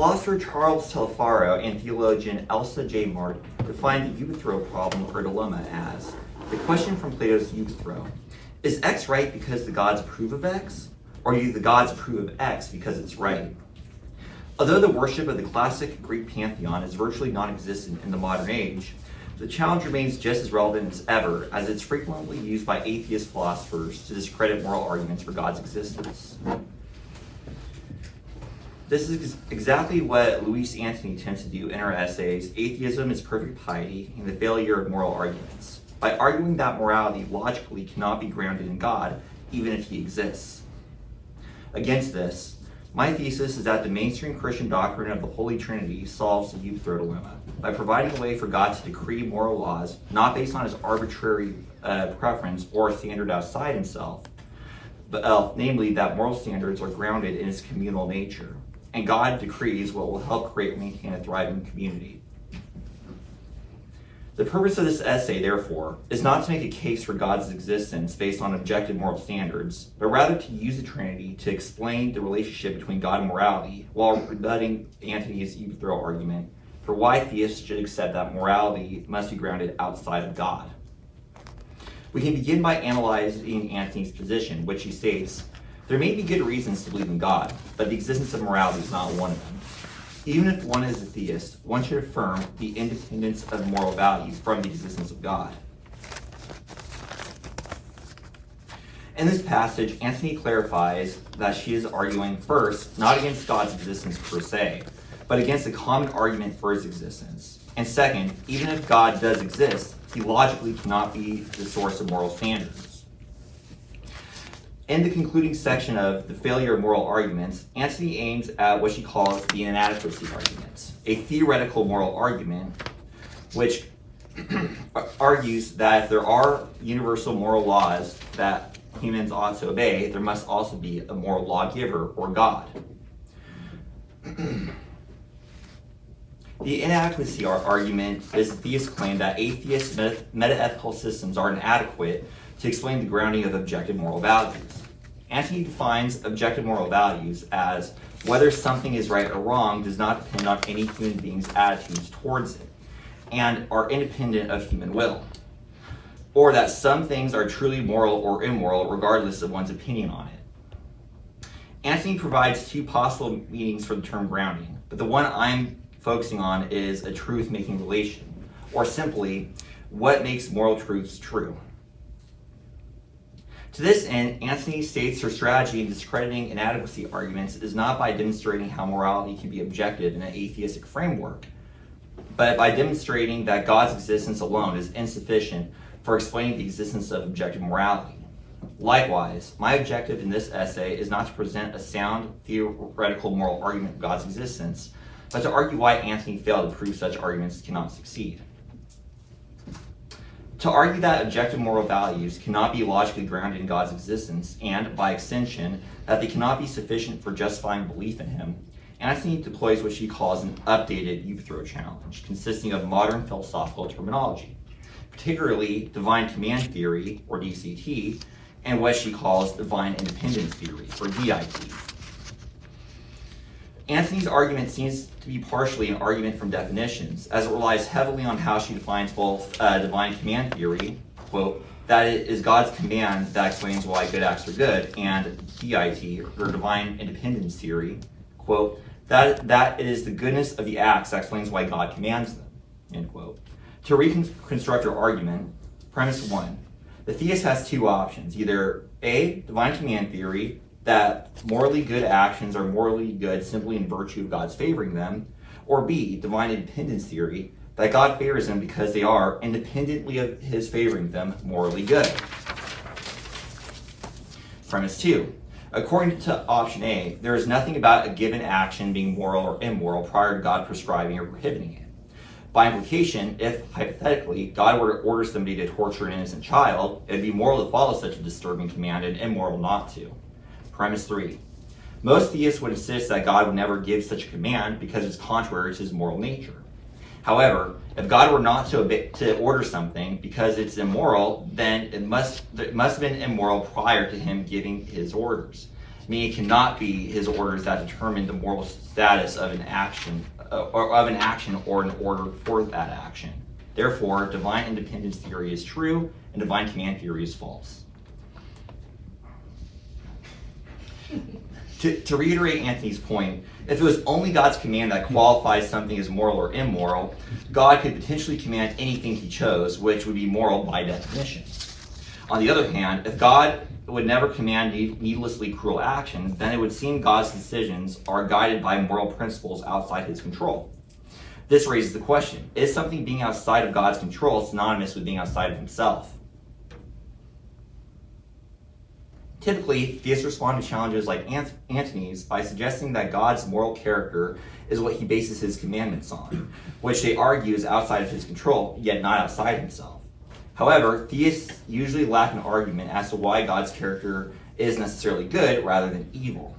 Philosopher Charles Telefaro and theologian Elsa J. Martin defined the Euthyphro problem or dilemma as the question from Plato's Euthyphro: is X right because the gods approve of X, or do the gods approve of X because it's right? Although the worship of the classic Greek pantheon is virtually non-existent in the modern age, the challenge remains just as relevant as ever, as it's frequently used by atheist philosophers to discredit moral arguments for God's existence. This is exactly what Louise Antony tends to do in her essays, Atheism is Perfect Piety and the Failure of Moral Arguments, by arguing that morality logically cannot be grounded in God, even if he exists. Against this, my thesis is that the mainstream Christian doctrine of the Holy Trinity solves the Euthyphro dilemma by providing a way for God to decree moral laws not based on his arbitrary preference or standard outside himself, but namely that moral standards are grounded in his communal nature, and God decrees what will help create and maintain a thriving community. The purpose of this essay, therefore, is not to make a case for God's existence based on objective moral standards, but rather to use the Trinity to explain the relationship between God and morality while rebutting Antony's Euthyphro argument for why theists should accept that morality must be grounded outside of God. We can begin by analyzing Antony's position, which he states, there may be good reasons to believe in God, but the existence of morality is not one of them. Even if one is a theist, one should affirm the independence of moral value from the existence of God. In this passage, Antony clarifies that she is arguing first, not against God's existence per se, but against a common argument for his existence. And second, even if God does exist, he logically cannot be the source of moral standards. In the concluding section of The Failure of Moral Arguments, Antony aims at what she calls the inadequacy argument, a theoretical moral argument which argues that if there are universal moral laws that humans ought to obey, there must also be a moral lawgiver or God. The inadequacy argument is the theist's claim that atheist metaethical systems are inadequate to explain the grounding of objective moral values. Antony defines objective moral values as whether something is right or wrong does not depend on any human being's attitudes towards it, and are independent of human will, or that some things are truly moral or immoral regardless of one's opinion on it. Antony provides two possible meanings for the term grounding, but the one I'm focusing on is a truth-making relation, or simply, what makes moral truths true. To this end, Antony states her strategy in discrediting inadequacy arguments is not by demonstrating how morality can be objective in an atheistic framework, but by demonstrating that God's existence alone is insufficient for explaining the existence of objective morality. Likewise, my objective in this essay is not to present a sound theoretical moral argument of God's existence, but to argue why Antony failed to prove such arguments cannot succeed. To argue that objective moral values cannot be logically grounded in God's existence, and, by extension, that they cannot be sufficient for justifying belief in him, Antony deploys what she calls an updated Euthyphro challenge, consisting of modern philosophical terminology, particularly divine command theory, or DCT, and what she calls divine independence theory, or DIT. Antony's argument seems to be partially an argument from definitions, as it relies heavily on how she defines both divine command theory, quote, that it is God's command that explains why good acts are good, and DIT, or divine independence theory, quote, that it is the goodness of the acts that explains why God commands them, end quote. To reconstruct her argument, premise one, the theist has two options, either A, divine command theory, that morally good actions are morally good simply in virtue of God's favoring them, or B, divine independence theory, that God favors them because they are, independently of his favoring them, morally good. Premise 2. According to option A, there is nothing about a given action being moral or immoral prior to God prescribing or prohibiting it. By implication, if, hypothetically, God were to order somebody to torture an innocent child, it would be moral to follow such a disturbing command and immoral not to. Premise 3. Most theists would insist that God would never give such a command because it's contrary to his moral nature. However, if God were not to order something because it's immoral, then it must have been immoral prior to him giving his orders. meaning it cannot be his orders that determine the moral status of an action or an order for that action. Therefore, divine independence theory is true and divine command theory is false. To reiterate Anthony's point, if it was only God's command that qualifies something as moral or immoral, God could potentially command anything he chose, which would be moral by definition. On the other hand, if God would never command needlessly cruel actions, then it would seem God's decisions are guided by moral principles outside his control. This raises the question, is something being outside of God's control synonymous with being outside of himself? Typically, theists respond to challenges like Antony's by suggesting that God's moral character is what he bases his commandments on, which they argue is outside of his control, yet not outside himself. However, theists usually lack an argument as to why God's character is necessarily good rather than evil.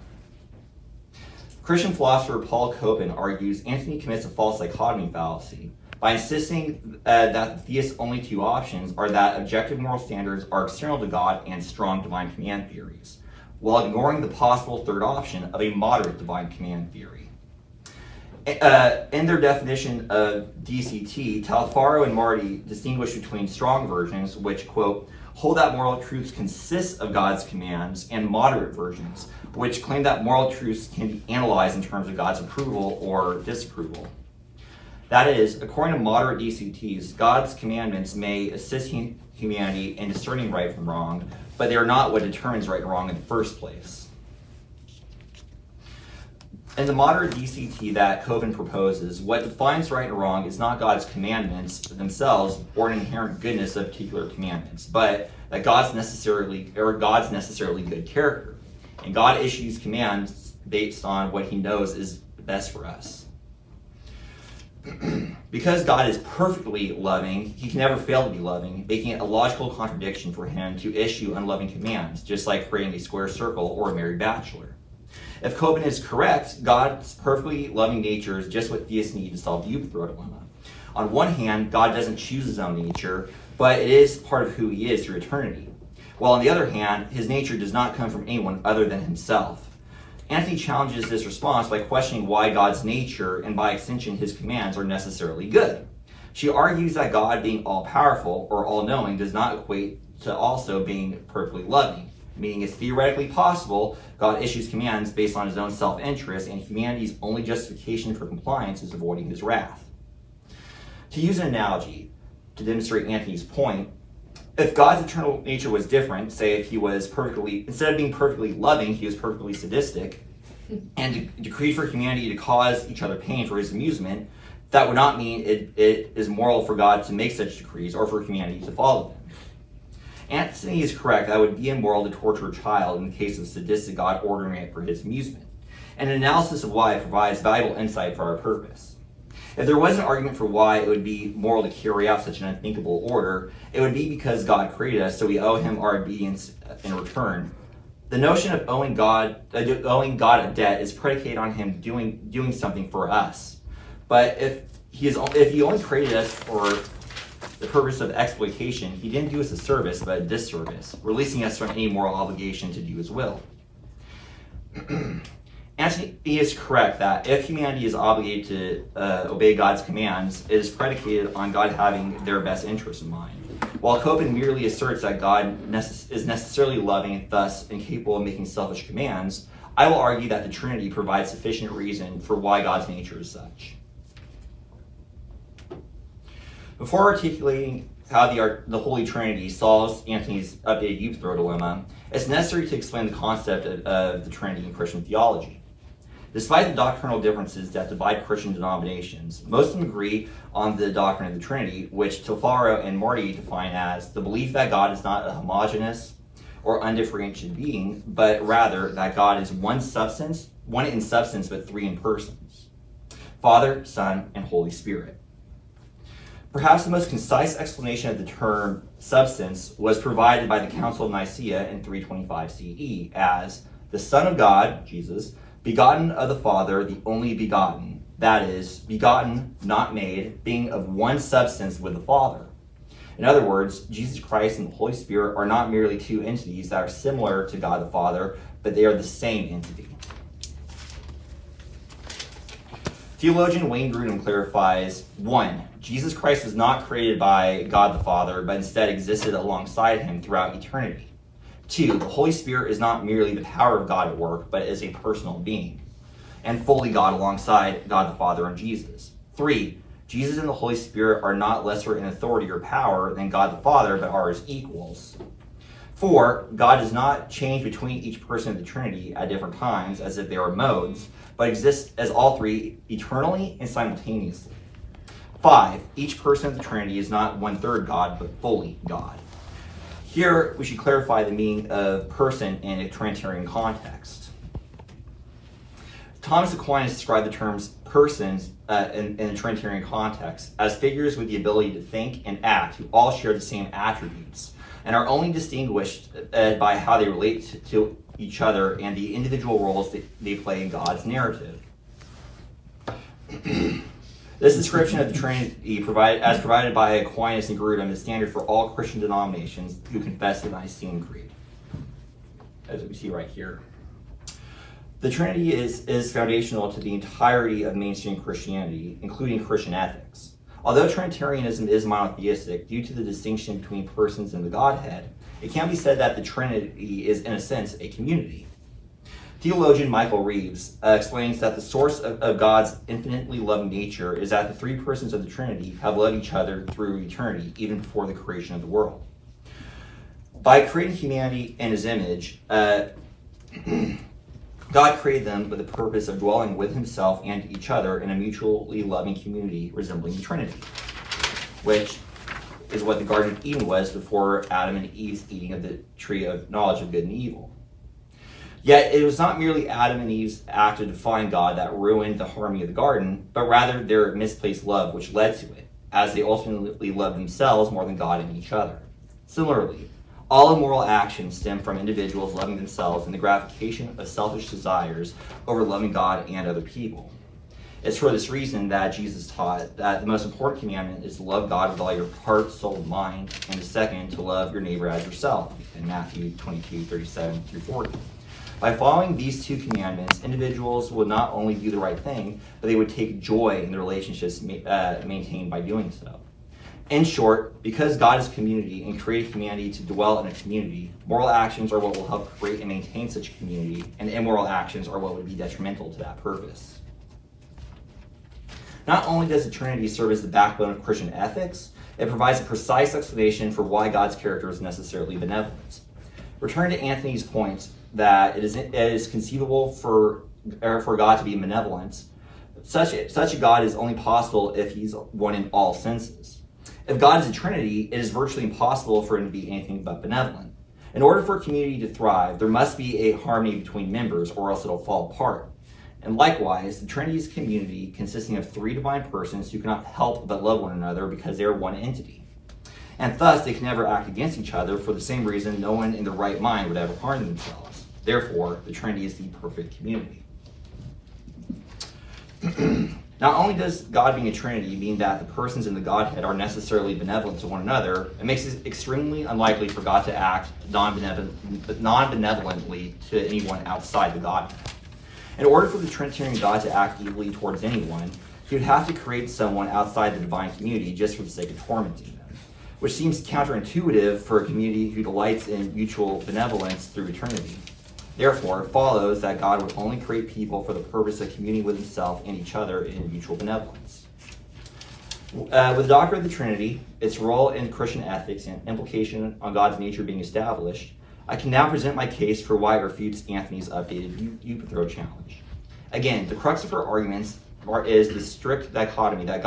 Christian philosopher Paul Copan argues Antony commits a false dichotomy fallacy by insisting that the theist's only two options are that objective moral standards are external to God and strong divine command theories, while ignoring the possible third option of a moderate divine command theory. In their definition of DCT, Euthyphro and Marty distinguish between strong versions, which, quote, hold that moral truths consist of God's commands, and moderate versions, which claim that moral truths can be analyzed in terms of God's approval or disapproval. That is, according to moderate DCTs, God's commandments may assist humanity in discerning right from wrong, but they are not what determines right and wrong in the first place. In the moderate DCT that Coven proposes, what defines right and wrong is not God's commandments themselves or an inherent goodness of particular commandments, but that God's necessarily good character. And God issues commands based on what he knows is best for us. Because God is perfectly loving, he can never fail to be loving, making it a logical contradiction for him to issue unloving commands, just like creating a square circle or a married bachelor. If Coben is correct, God's perfectly loving nature is just what theists need to solve the Euthyphro dilemma. On one hand, God doesn't choose his own nature, but it is part of who he is through eternity. While on the other hand, his nature does not come from anyone other than himself. Anthony challenges this response by questioning why God's nature, and by extension his commands, are necessarily good. She argues that God being all-powerful or all-knowing does not equate to also being perfectly loving, meaning it's theoretically possible God issues commands based on his own self-interest, and humanity's only justification for compliance is avoiding his wrath. To use an analogy to demonstrate Anthony's point, if God's eternal nature was different, say if he was instead of being perfectly loving, he was perfectly sadistic, and decreed for humanity to cause each other pain for his amusement, that would not mean it is moral for God to make such decrees or for humanity to follow them. Anthony is correct that it would be immoral to torture a child in the case of sadistic God ordering it for his amusement, and an analysis of why provides valuable insight for our purpose. If there was an argument for why it would be moral to carry out such an unthinkable order, it would be because God created us, so we owe him our obedience in return. The notion of owing God a debt is predicated on him doing something for us. But if he only created us for the purpose of exploitation, he didn't do us a service, but a disservice, releasing us from any moral obligation to do his will. Anthony is correct that if humanity is obligated to obey God's commands, it is predicated on God having their best interests in mind. While Copen merely asserts that God is necessarily loving and thus incapable of making selfish commands, I will argue that the Trinity provides sufficient reason for why God's nature is such. Before articulating how the Holy Trinity solves Anthony's updated Euthyphro dilemma, it's necessary to explain the concept of the Trinity in Christian theology. Despite the doctrinal differences that divide Christian denominations, most of them agree on the doctrine of the Trinity, which Euthyphro and Marty define as the belief that God is not a homogeneous or undifferentiated being, but rather that God is one in substance but three in persons: Father, Son, and Holy Spirit. Perhaps the most concise explanation of the term substance was provided by the Council of Nicaea in 325 CE as the Son of God, Jesus, begotten of the Father, the only begotten, that is, begotten, not made, being of one substance with the Father. In other words, Jesus Christ and the Holy Spirit are not merely two entities that are similar to God the Father, but they are the same entity. Theologian Wayne Grudem clarifies, 1. Jesus Christ was not created by God the Father, but instead existed alongside him throughout eternity. 2. The Holy Spirit is not merely the power of God at work, but is a personal being, and fully God alongside God the Father and Jesus. 3. Jesus and the Holy Spirit are not lesser in authority or power than God the Father, but are as equals. 4. God does not change between each person of the Trinity at different times as if they are modes, but exists as all three eternally and simultaneously. 5. Each person of the Trinity is not 1/3 God, but fully God. Here, we should clarify the meaning of person in a Trinitarian context. Thomas Aquinas described the terms persons in a Trinitarian context as figures with the ability to think and act who all share the same attributes and are only distinguished by how they relate to each other and the individual roles that they play in God's narrative. This description of the Trinity, as provided by Aquinas and Grudem, is standard for all Christian denominations who confess the Nicene Creed, as we see right here. The Trinity is foundational to the entirety of mainstream Christianity, including Christian ethics. Although Trinitarianism is monotheistic, due to the distinction between persons in the Godhead, it can be said that the Trinity is, in a sense, a community. Theologian Michael Reeves explains that the source of God's infinitely loving nature is that the three persons of the Trinity have loved each other through eternity, even before the creation of the world. By creating humanity in his image, God created them with the purpose of dwelling with himself and each other in a mutually loving community resembling the Trinity, which is what the Garden of Eden was before Adam and Eve's eating of the tree of knowledge of good and evil. Yet it was not merely Adam and Eve's act of defying God that ruined the harmony of the garden, but rather their misplaced love which led to it, as they ultimately loved themselves more than God and each other. Similarly, all immoral actions stem from individuals loving themselves and the gratification of selfish desires over loving God and other people. It's for this reason that Jesus taught that the most important commandment is to love God with all your heart, soul, and mind, and the second, to love your neighbor as yourself, in Matthew 22:37-40. By following these two commandments, individuals would not only do the right thing, but they would take joy in the relationships maintained by doing so. In short, because God is community and created humanity to dwell in a community, moral actions are what will help create and maintain such a community, and immoral actions are what would be detrimental to that purpose. Not only does the Trinity serve as the backbone of Christian ethics, it provides a precise explanation for why God's character is necessarily benevolent. Returning to Anthony's point that it is conceivable for God to be benevolent, such a God is only possible if he's one in all senses. If God is a Trinity, it is virtually impossible for him to be anything but benevolent. In order for a community to thrive, there must be a harmony between members, or else it'll fall apart. And likewise, the Trinity is a community consisting of three divine persons who cannot help but love one another because they are one entity. And thus, they can never act against each other. For the same reason, no one in their right mind would ever harm themselves. Therefore, the Trinity is the perfect community. Not only does God being a Trinity mean that the persons in the Godhead are necessarily benevolent to one another, it makes it extremely unlikely for God to act non-benevolently to anyone outside the Godhead. In order for the Trinitarian God to act evilly towards anyone, he would have to create someone outside the divine community just for the sake of tormenting them, which seems counterintuitive for a community who delights in mutual benevolence through eternity. Therefore, it follows that God would only create people for the purpose of communing with himself and each other in mutual benevolence. With the doctrine of the Trinity, its role in Christian ethics, and implication on God's nature being established, I can now present my case for why it refutes Anthony's updated Euthyphro challenge. Again, the crux of her arguments is the strict dichotomy that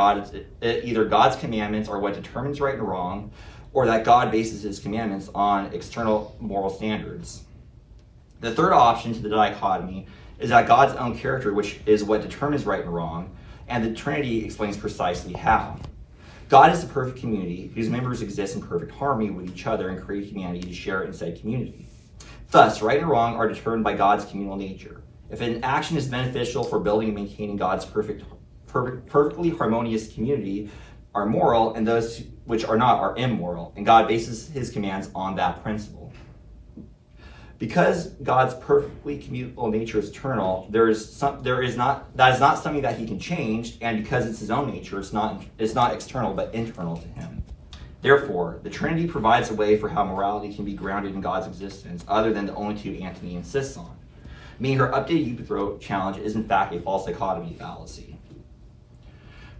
either God's commandments are what determines right and wrong, or that God bases his commandments on external moral standards. The third option to the dichotomy is that God's own character, which is what determines right and wrong, and the Trinity explains precisely how. God is the perfect community whose members exist in perfect harmony with each other and create humanity to share in said community. Thus, right and wrong are determined by God's communal nature. If an action is beneficial for building and maintaining God's perfectly harmonious community, are moral, and those which are not are immoral, and God bases his commands on that principle. Because God's perfectly commutable nature is eternal, that is not something that he can change, and because it's his own nature, it's not external but internal to him. Therefore, the Trinity provides a way for how morality can be grounded in God's existence, other than the only two Antony insists on. Meaning her updated Euthyphro challenge is in fact a false dichotomy fallacy.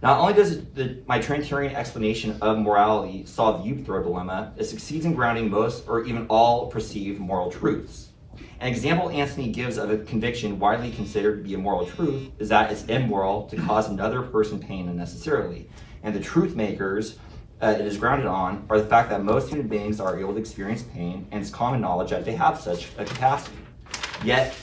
Not only does my Trinitarian explanation of morality solve the Euthyphro dilemma, it succeeds in grounding most or even all perceived moral truths. An example Antony gives of a conviction widely considered to be a moral truth is that it's immoral to cause another person pain unnecessarily, and the truth makers it is grounded on are the fact that most human beings are able to experience pain, and it's common knowledge that they have such a capacity. Yet,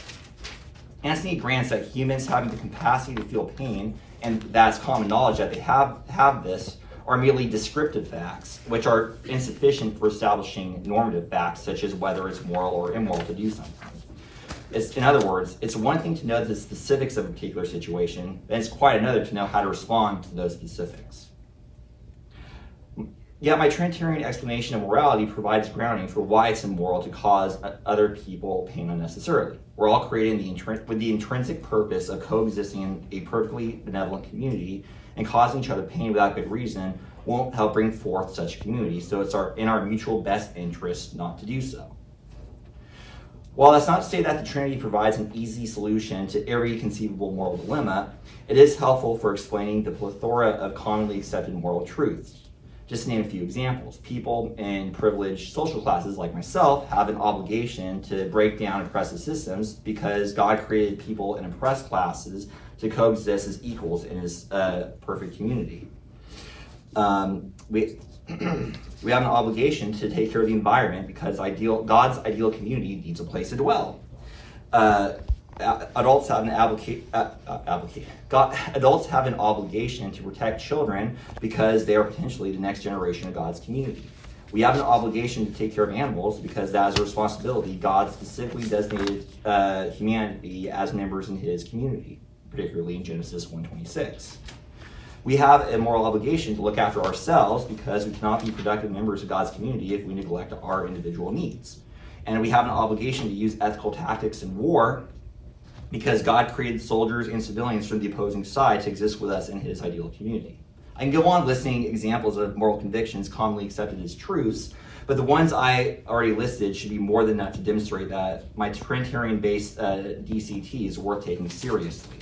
Antony grants that humans having the capacity to feel pain, and that's common knowledge that they have this, are merely descriptive facts, which are insufficient for establishing normative facts, such as whether it's moral or immoral to do something. In other words, it's one thing to know the specifics of a particular situation, and it's quite another to know how to respond to those specifics. Yet my Trinitarian explanation of morality provides grounding for why it's immoral to cause other people pain unnecessarily. We're all created with the intrinsic purpose of coexisting in a perfectly benevolent community, and causing each other pain without good reason won't help bring forth such a community, so it's in our mutual best interest not to do so. While that's not to say that the Trinity provides an easy solution to every conceivable moral dilemma, it is helpful for explaining the plethora of commonly accepted moral truths. Just to name a few examples, people in privileged social classes like myself have an obligation to break down oppressive systems because God created people in oppressed classes to coexist as equals in his perfect community. We have an obligation to take care of the environment because God's ideal community needs a place to dwell. Adults have an obligation to protect children because they are potentially the next generation of God's community. We have an obligation to take care of animals because that is a responsibility God specifically designated humanity as members in his community, particularly in Genesis 1:26. We have a moral obligation to look after ourselves because we cannot be productive members of God's community if we neglect our individual needs. And we have an obligation to use ethical tactics in war because God created soldiers and civilians from the opposing side to exist with us in his ideal community. I can go on listing examples of moral convictions commonly accepted as truths, but the ones I already listed should be more than enough to demonstrate that my Trinitarian-based DCT is worth taking seriously.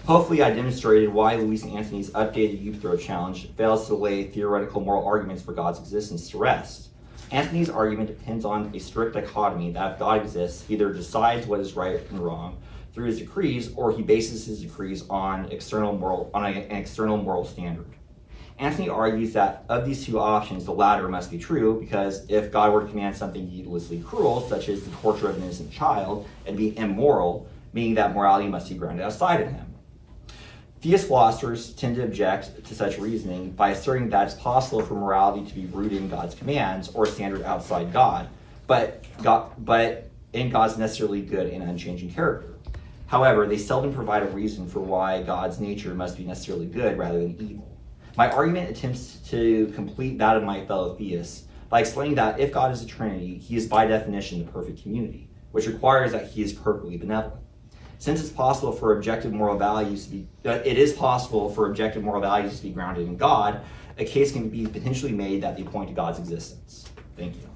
Hopefully I demonstrated why Louise Antony's updated Euthyphro challenge fails to lay theoretical moral arguments for God's existence to rest. Antony's argument depends on a strict dichotomy that if God exists, he either decides what is right and wrong through his decrees, or he bases his decrees on an external moral standard. Antony argues that of these two options, the latter must be true, because if God were to command something needlessly cruel, such as the torture of an innocent child, it'd be immoral, meaning that morality must be grounded outside of him. Theist philosophers tend to object to such reasoning by asserting that it's possible for morality to be rooted in God's commands or a standard outside God, but in God's necessarily good and unchanging character. However, they seldom provide a reason for why God's nature must be necessarily good rather than evil. My argument attempts to complete that of my fellow theists by explaining that if God is a Trinity, he is by definition the perfect community, which requires that he is perfectly benevolent. Since it is possible for objective moral values to be grounded in God, a case can be potentially made that they point to God's existence. Thank you.